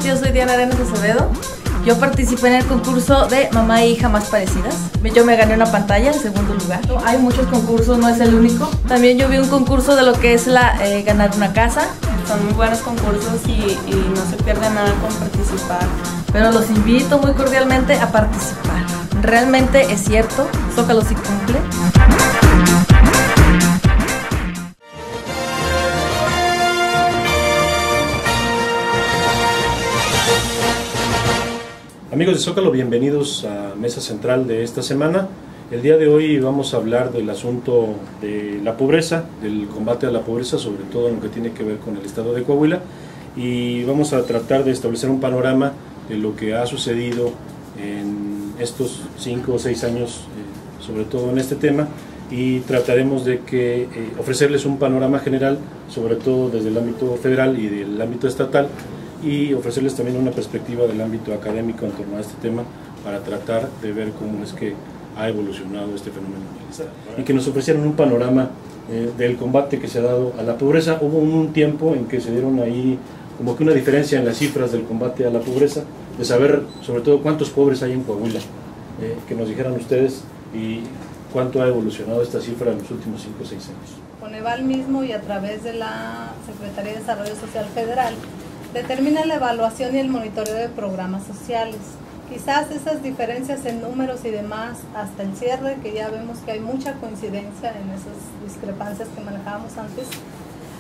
Yo soy Diana Arenas Acevedo. Yo participé en el concurso de Mamá e Hija Más Parecidas. Yo me gané una pantalla en segundo lugar. Hay muchos concursos, no es el único. También yo vi un concurso de lo que es ganar una casa. Son muy buenos concursos y no se pierde nada con participar. Pero los invito muy cordialmente a participar. Realmente es cierto, Zócalo sí cumple. Amigos de Zócalo, bienvenidos a Mesa Central de esta semana. El día de hoy vamos a hablar del asunto de la pobreza, del combate a la pobreza, sobre todo en lo que tiene que ver con el estado de Coahuila, y vamos a tratar de establecer un panorama de lo que ha sucedido en estos 5 o 6 años, sobre todo en este tema, y trataremos de ofrecerles un panorama general, sobre todo desde el ámbito federal y del ámbito estatal, y ofrecerles también una perspectiva del ámbito académico en torno a este tema para tratar de ver cómo es que ha evolucionado este fenómeno y que nos ofrecieran un panorama del combate que se ha dado a la pobreza. Hubo un tiempo en que se dieron ahí como que una diferencia en las cifras del combate a la pobreza, de saber sobre todo cuántos pobres hay en Coahuila, que nos dijeran ustedes y cuánto ha evolucionado esta cifra en los últimos 5 o 6 años. Coneval mismo y a través de la Secretaría de Desarrollo Social Federal determina la evaluación y el monitoreo de programas sociales. Quizás esas diferencias en números y demás, hasta el cierre, que ya vemos que hay mucha coincidencia en esas discrepancias que manejábamos antes,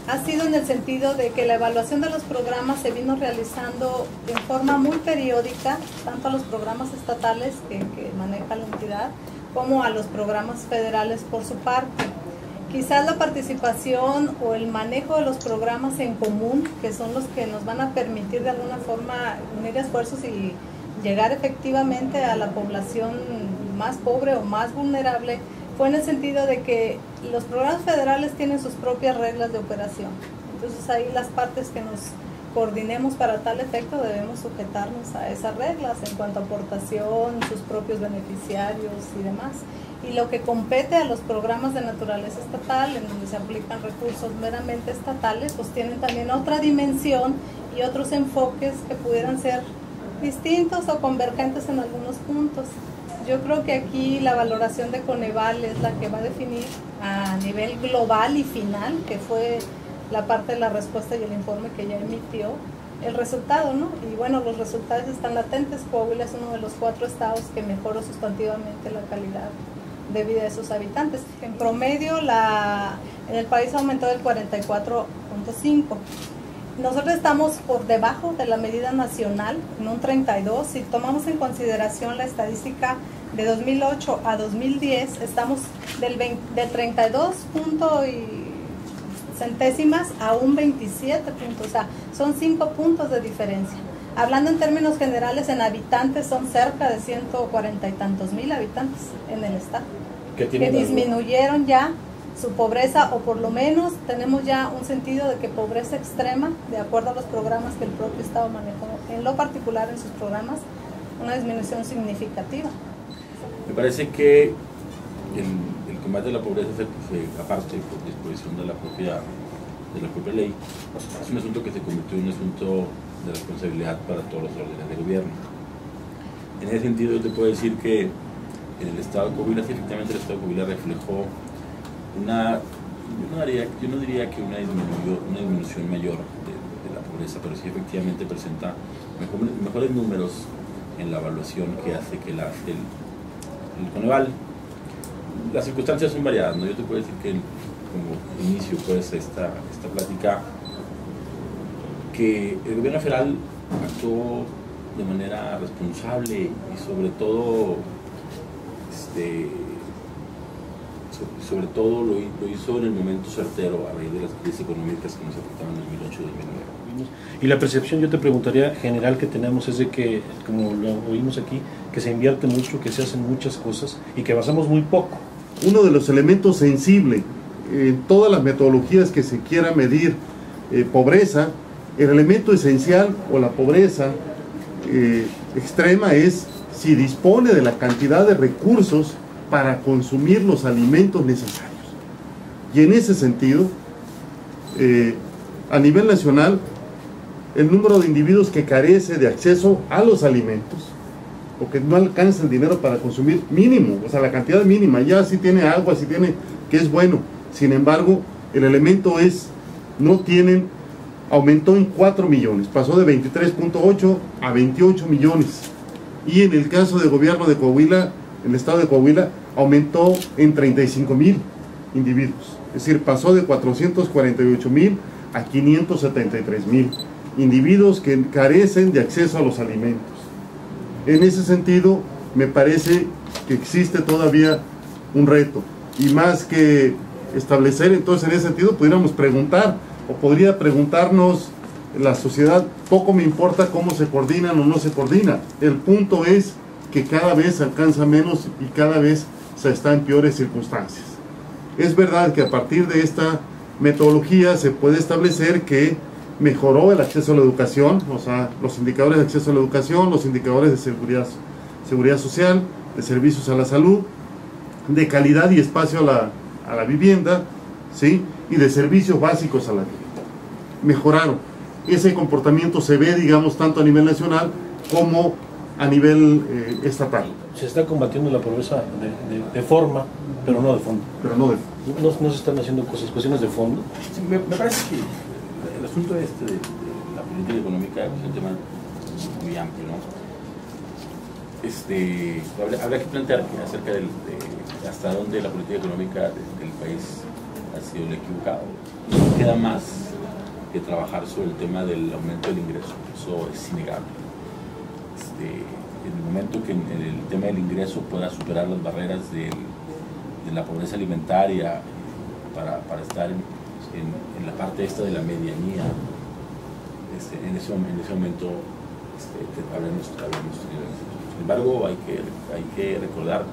ha sido en el sentido de que la evaluación de los programas se vino realizando en forma muy periódica, tanto a los programas estatales que maneja la entidad, como a los programas federales por su parte. Quizás la participación o el manejo de los programas en común, que son los que nos van a permitir de alguna forma unir esfuerzos y llegar efectivamente a la población más pobre o más vulnerable, fue en el sentido de que los programas federales tienen sus propias reglas de operación. Entonces ahí las partes que nos coordinemos para tal efecto debemos sujetarnos a esas reglas en cuanto a aportación, sus propios beneficiarios y demás. Y lo que compete a los programas de naturaleza estatal, en donde se aplican recursos meramente estatales, pues tienen también otra dimensión y otros enfoques que pudieran ser distintos o convergentes en algunos puntos. Yo creo que aquí la valoración de Coneval es la que va a definir a nivel global y final, que fue la parte de la respuesta y el informe que ya emitió, el resultado, ¿no? Y bueno, los resultados están latentes. Coahuila es uno de los 4 estados que mejoró sustantivamente la calidad de vida de sus habitantes. En promedio, en el país aumentó del 44.5. Nosotros estamos por debajo de la medida nacional, en un 32. Si tomamos en consideración la estadística de 2008 a 2010, estamos del 32 centésimas a un 27 puntos, o sea, son 5 puntos de diferencia. Hablando en términos generales, en habitantes son cerca de 140 y tantos mil habitantes en el estado, que disminuyeron ya su pobreza, o por lo menos tenemos ya un sentido de que pobreza extrema, de acuerdo a los programas que el propio estado manejó, en lo particular en sus programas, una disminución significativa. Me parece que el combate a la pobreza, aparte por disposición de la propia ley, es un asunto que se convirtió en un asunto de responsabilidad para todos los órdenes de gobierno. En ese sentido, yo te puedo decir que en el estado de Coahuila, sí, efectivamente el estado de Coahuila reflejó yo no diría que una disminución mayor de la pobreza, pero sí efectivamente presenta mejores números en la evaluación que hace que el Coneval. Las circunstancias son variadas, ¿no? Yo te puedo decir que como inicio pues esta plática, que el gobierno federal actuó de manera responsable y sobre todo lo hizo en el momento certero a raíz de las crisis económicas que nos afectaron en 2008 y 2009. Y la percepción, yo te preguntaría, general que tenemos es de que, como lo oímos aquí, que se invierte mucho, que se hacen muchas cosas y que avanzamos muy poco. Uno de los elementos sensibles en todas las metodologías que se quiera medir pobreza, el elemento esencial o la pobreza extrema es si dispone de la cantidad de recursos para consumir los alimentos necesarios. Y en ese sentido, a nivel nacional, el número de individuos que carece de acceso a los alimentos, o que no alcanza el dinero para consumir mínimo, o sea, la cantidad mínima, ya si tiene agua, si tiene, que es bueno. Sin embargo, el elemento es, no tienen, aumentó en 4 millones, pasó de 23.8 a 28 millones. Y en el caso del gobierno de Coahuila, el estado de Coahuila, aumentó en 35,000 individuos. Es decir, pasó de 448,000 a 573,000 individuos que carecen de acceso a los alimentos. En ese sentido, me parece que existe todavía un reto. Y más que establecer, entonces en ese sentido, pudiéramos preguntar, o podría preguntarnos la sociedad, poco me importa cómo se coordinan o no se coordina. El punto es que cada vez se alcanza menos y cada vez se está en peores circunstancias. Es verdad que a partir de esta metodología se puede establecer que mejoró el acceso a la educación, o sea, los indicadores de acceso a la educación, los indicadores de seguridad social, de servicios a la salud, de calidad y espacio a la vivienda, ¿sí? Y de servicios básicos a la vivienda. Mejoraron. Ese comportamiento se ve, digamos, tanto a nivel nacional como a nivel estatal. Se está combatiendo la pobreza de forma, pero no de fondo. Pero no de fondo. No se están haciendo cuestiones de fondo. Sí, me parece que el asunto de la política económica es un tema muy amplio, ¿no? Habrá que plantear acerca de hasta dónde la política económica del país ha sido el equivocado. No queda más que trabajar sobre el tema del aumento del ingreso, eso es innegable. En el momento que el tema del ingreso pueda superar las barreras de la pobreza alimentaria para estar en la parte esta de la medianía, en ese momento habremos tenido éxito. Sin embargo, hay que recordar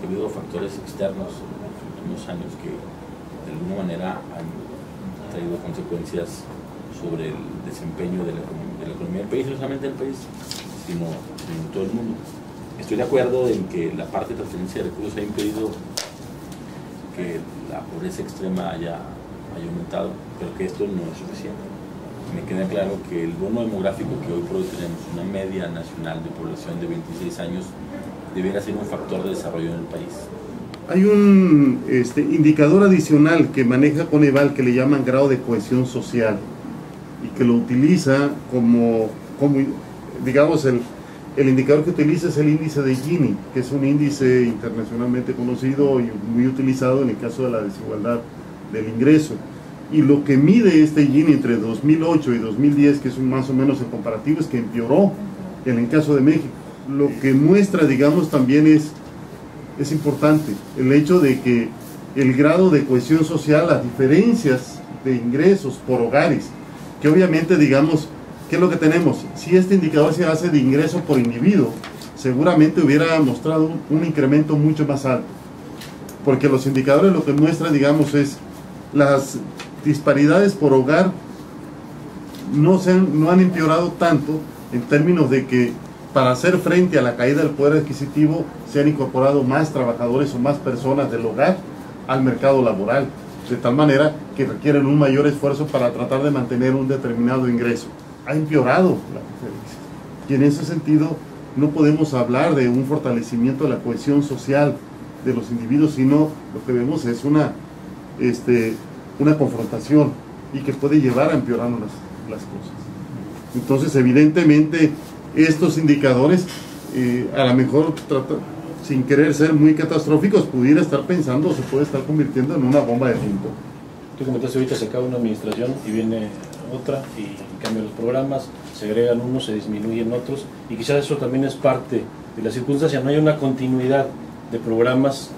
que ha habido factores externos en los últimos años que de alguna manera han traído consecuencias sobre el desempeño de la economía del país, no solamente del país, sino en todo el mundo. Estoy de acuerdo en que la parte de transferencia de recursos ha impedido que la pobreza extrema haya aumentado, pero que esto no es suficiente. Me queda claro que el bono demográfico que hoy por hoy tenemos, una media nacional de población de 26 años, debería ser un factor de desarrollo en el país. Hay un indicador adicional que maneja Coneval que le llaman grado de cohesión social y que lo utiliza como digamos, el indicador que utiliza es el índice de Gini, que es un índice internacionalmente conocido y muy utilizado en el caso de la desigualdad del ingreso. Y lo que mide este Gini entre 2008 y 2010, que es más o menos el comparativo, es que empeoró en el caso de México. Lo que muestra, digamos, también es importante el hecho de que el grado de cohesión social, las diferencias de ingresos por hogares, que obviamente, digamos, ¿qué es lo que tenemos? Si este indicador se hace de ingreso por individuo, seguramente hubiera mostrado un incremento mucho más alto, porque los indicadores lo que muestran, digamos, es las disparidades por hogar no han empeorado tanto en términos de que para hacer frente a la caída del poder adquisitivo se han incorporado más trabajadores o más personas del hogar al mercado laboral, de tal manera que requieren un mayor esfuerzo para tratar de mantener un determinado ingreso. Ha empeorado la diferencia. Y en ese sentido no podemos hablar de un fortalecimiento de la cohesión social de los individuos, sino lo que vemos es una confrontación y que puede llevar a empeorar las cosas. Entonces, evidentemente, estos indicadores, a lo mejor sin querer ser muy catastróficos, pudiera estar pensando, se puede estar convirtiendo en una bomba de tiempo. Tú comentaste ahorita, se acaba una administración y viene otra y cambian los programas, se agregan unos, se disminuyen otros, y quizás eso también es parte de la circunstancia. No hay una continuidad de programas,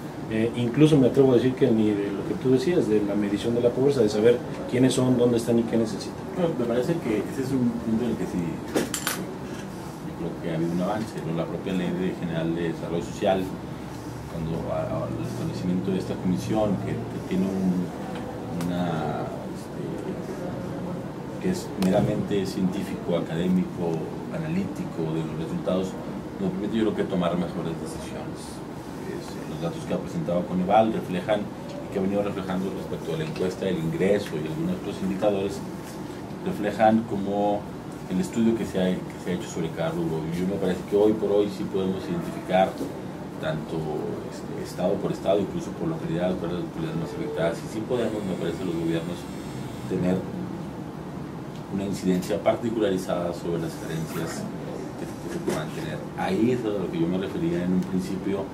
incluso me atrevo a decir que ni de lo que tú decías, de la medición de la pobreza, de saber quiénes son, dónde están y qué necesitan. Bueno, me parece que ese es un punto en el que sí, yo creo que ha habido un avance, ¿no? La propia Ley General de Desarrollo Social, cuando el establecimiento de esta comisión que tiene que es meramente científico, académico, analítico de los resultados, nos permite, yo creo, que tomar mejores decisiones. Los datos que ha presentado Coneval reflejan, y que ha venido reflejando respecto a la encuesta del ingreso y algunos otros indicadores, reflejan cómo el estudio que se ha hecho sobre cada rubro. Yo me parece que hoy por hoy sí podemos identificar tanto estado por estado, incluso por localidad, cuáles son las localidades más afectadas, y sí podemos, me parece, los gobiernos tener una incidencia particularizada sobre las carencias que se puedan tener. Ahí es a lo que yo me refería en un principio,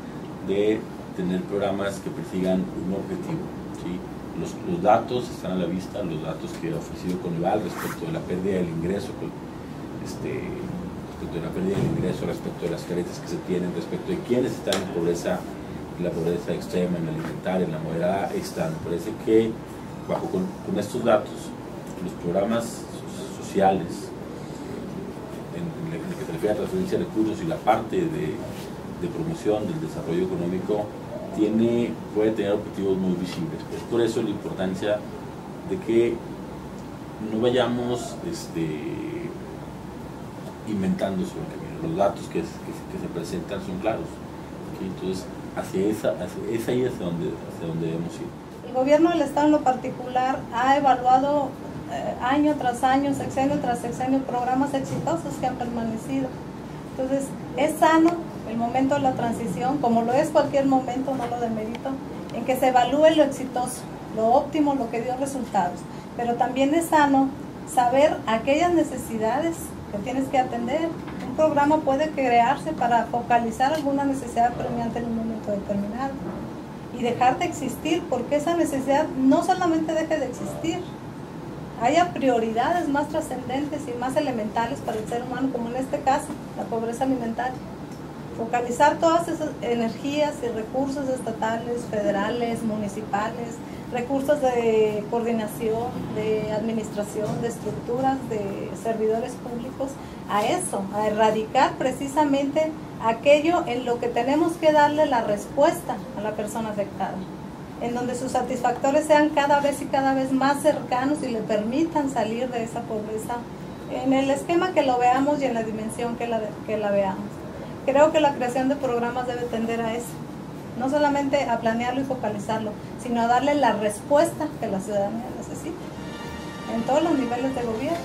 de tener programas que persigan un objetivo, ¿sí? Los datos están a la vista, los datos que ha ofrecido Coneval respecto de la pérdida del ingreso, respecto de las carencias que se tienen, respecto de quienes están en pobreza, en la pobreza extrema, en la alimentaria, en la moderada, están. Me parece que con estos datos, los programas sociales, en lo que se refiere a transferencia de recursos y la parte de promoción del desarrollo económico, puede tener objetivos muy visibles. Es por eso la importancia de que no vayamos inventando sobre el camino. Los datos que se presentan son claros, ¿okay? Entonces hacia ahí es donde debemos ir. El gobierno del Estado en lo particular ha evaluado año tras año, sexenio tras sexenio, programas exitosos que han permanecido. Entonces es sano el momento de la transición, como lo es cualquier momento, no lo demerito, en que se evalúe lo exitoso, lo óptimo, lo que dio resultados. Pero también es sano saber aquellas necesidades que tienes que atender. Un programa puede crearse para focalizar alguna necesidad premiante en un momento determinado y dejar de existir, porque esa necesidad no solamente deje de existir, haya prioridades más trascendentes y más elementales para el ser humano, como en este caso, la pobreza alimentaria. Focalizar todas esas energías y recursos estatales, federales, municipales, recursos de coordinación, de administración, de estructuras, de servidores públicos, a eso, a erradicar precisamente aquello en lo que tenemos que darle la respuesta a la persona afectada, en donde sus satisfactores sean cada vez más cercanos y le permitan salir de esa pobreza, en el esquema que lo veamos y en la dimensión que la veamos. Creo que la creación de programas debe tender a eso, no solamente a planearlo y focalizarlo, sino a darle la respuesta que la ciudadanía necesita, en todos los niveles de gobierno.